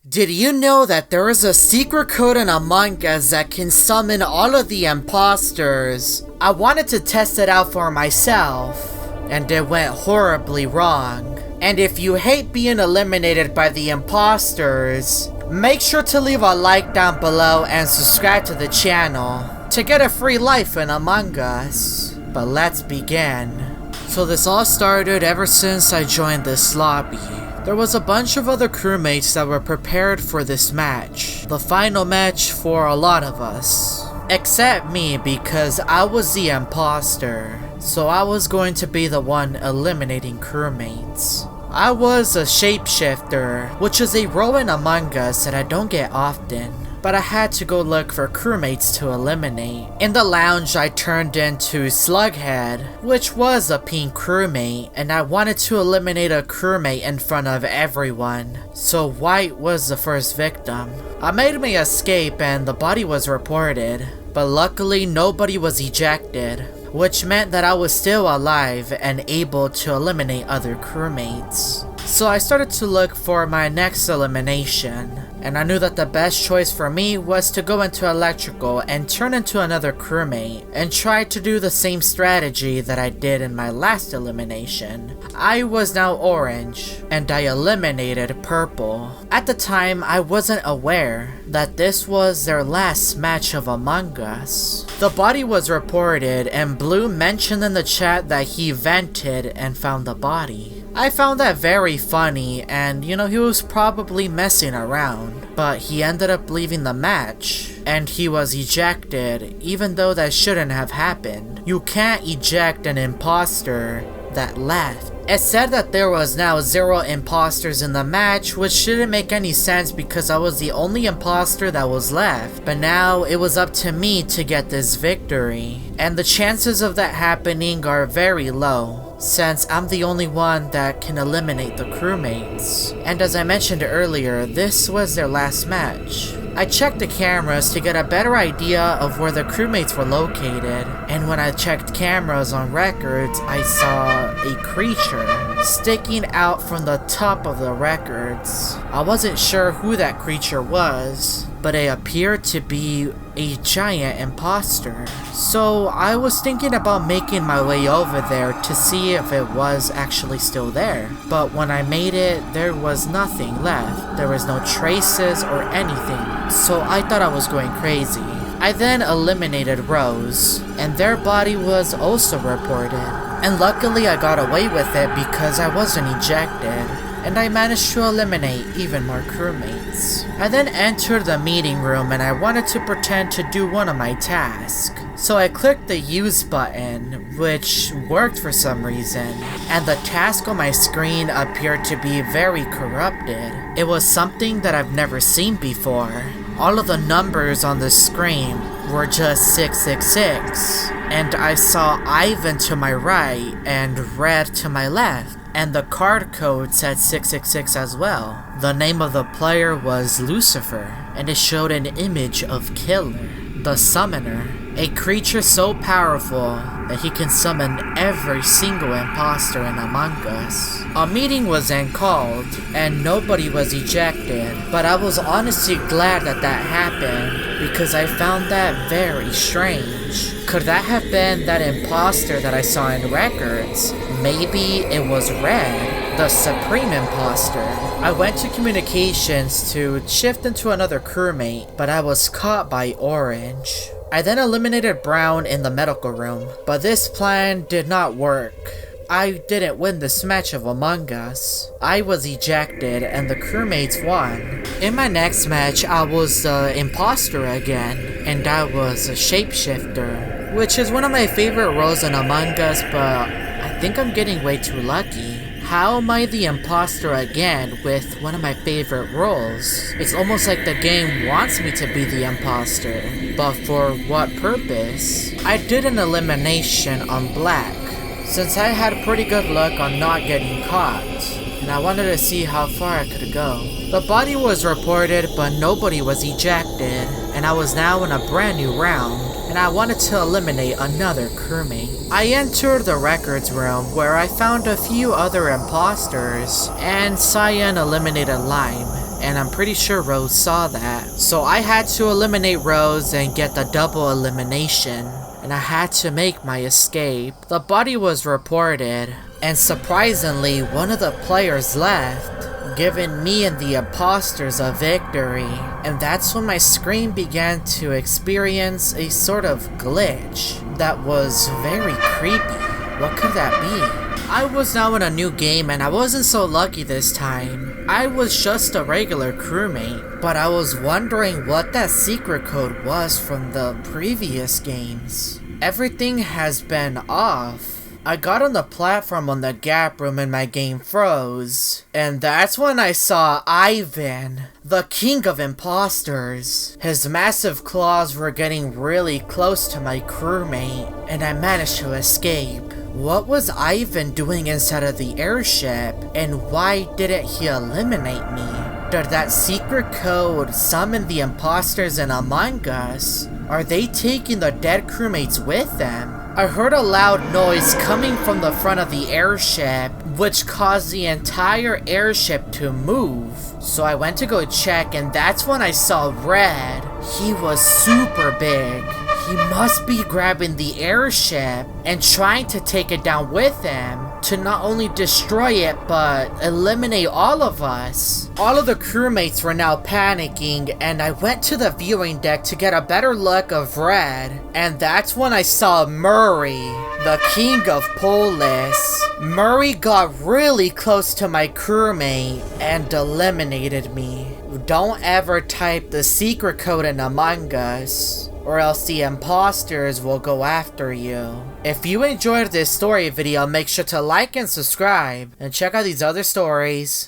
Did you know that there is a secret code in Among Us that can summon all of the imposters? I wanted to test it out for myself, and it went horribly wrong. And if you hate being eliminated by the imposters, make sure to leave a like down below and subscribe to the channel to get a free life in Among Us. But let's begin. So this all started ever since I joined this lobby. There was a bunch of other crewmates that were prepared for this match. The final match for a lot of us. Except me, because I was the imposter. So I was going to be the one eliminating crewmates. I was a shapeshifter, which is a role in Among Us that I don't get often. But I had to go look for crewmates to eliminate. In the lounge, I turned into Slughead, which was a pink crewmate, and I wanted to eliminate a crewmate in front of everyone. So White was the first victim. I made my escape and the body was reported, but luckily nobody was ejected, which meant that I was still alive and able to eliminate other crewmates. So I started to look for my next elimination, and I knew that the best choice for me was to go into electrical and turn into another crewmate and try to do the same strategy that I did in my last elimination. I was now orange, and I eliminated purple. At the time, I wasn't aware that this was their last match of Among Us. The body was reported, and Blue mentioned in the chat that he vented and found the body. I found that very funny, and he was probably messing around, but he ended up leaving the match, and he was ejected, even though that shouldn't have happened. You can't eject an imposter that left. It said that there was now 0 imposters in the match, which shouldn't make any sense because I was the only imposter that was left. But now it was up to me to get this victory. And the chances of that happening are very low, since I'm the only one that can eliminate the crewmates. And as I mentioned earlier, this was their last match. I checked the cameras to get a better idea of where the crewmates were located, and when I checked cameras on records, I saw a creature sticking out from the top of the records. I wasn't sure who that creature was, but it appeared to be a giant imposter. So I was thinking about making my way over there to see if it was actually still there. But when I made it, there was nothing left. There was no traces or anything. So I thought I was going crazy. I then eliminated Rose, and their body was also reported. And luckily I got away with it because I wasn't ejected, and I managed to eliminate even more crewmates. I then entered the meeting room and I wanted to pretend to do one of my tasks. So I clicked the use button, which worked for some reason, and the task on my screen appeared to be very corrupted. It was something that I've never seen before. All of the numbers on the screen were just 666, and I saw Ivan to my right and Red to my left. And the card code said 666 as well. The name of the player was Lucifer, and it showed an image of Killer, the Summoner, a creature so powerful that he can summon every single imposter in Among Us. A meeting was then called, and nobody was ejected, but I was honestly glad that that happened, because I found that very strange. Could that have been that imposter that I saw in records? Maybe it was Red, the Supreme Imposter. I went to communications to shift into another crewmate, but I was caught by Orange. I then eliminated Brown in the medical room, but this plan did not work. I didn't win this match of Among Us. I was ejected and the crewmates won. In my next match, I was the imposter again, and I was a shapeshifter, which is one of my favorite roles in Among Us, but I think I'm getting way too lucky. How am I the imposter again with one of my favorite roles? It's almost like the game wants me to be the imposter, but for what purpose? I did an elimination on Black, since I had pretty good luck on not getting caught, and I wanted to see how far I could go. The body was reported, but nobody was ejected, and I was now in a brand new round, and I wanted to eliminate another crewmate. I entered the records room where I found a few other imposters, and Cyan eliminated Lime, and I'm pretty sure Rose saw that. So I had to eliminate Rose and get the double elimination, and I had to make my escape. The body was reported, and surprisingly, one of the players left, giving me and the imposters a victory. And that's when my screen began to experience a sort of glitch that was very creepy. What could that be? I was now in a new game and I wasn't so lucky this time. I was just a regular crewmate, but I was wondering what that secret code was from the previous games. Everything has been off. I got on the platform on the gap room and my game froze. And that's when I saw Ivan, the king of imposters. His massive claws were getting really close to my crewmate, and I managed to escape. What was Ivan doing inside of the airship, and why didn't he eliminate me? Did that secret code summon the imposters in Among Us? Are they taking the dead crewmates with them? I heard a loud noise coming from the front of the airship, which caused the entire airship to move. So I went to go check, and that's when I saw Red. He was super big. He must be grabbing the airship and trying to take it down with him to not only destroy it, but eliminate all of us. All of the crewmates were now panicking, and I went to the viewing deck to get a better look of Red. And that's when I saw Murray, the king of Polis. Murray got really close to my crewmate and eliminated me. Don't ever type the secret code in Among Us, or else the imposters will go after you. If you enjoyed this story video, make sure to like and subscribe, and check out these other stories.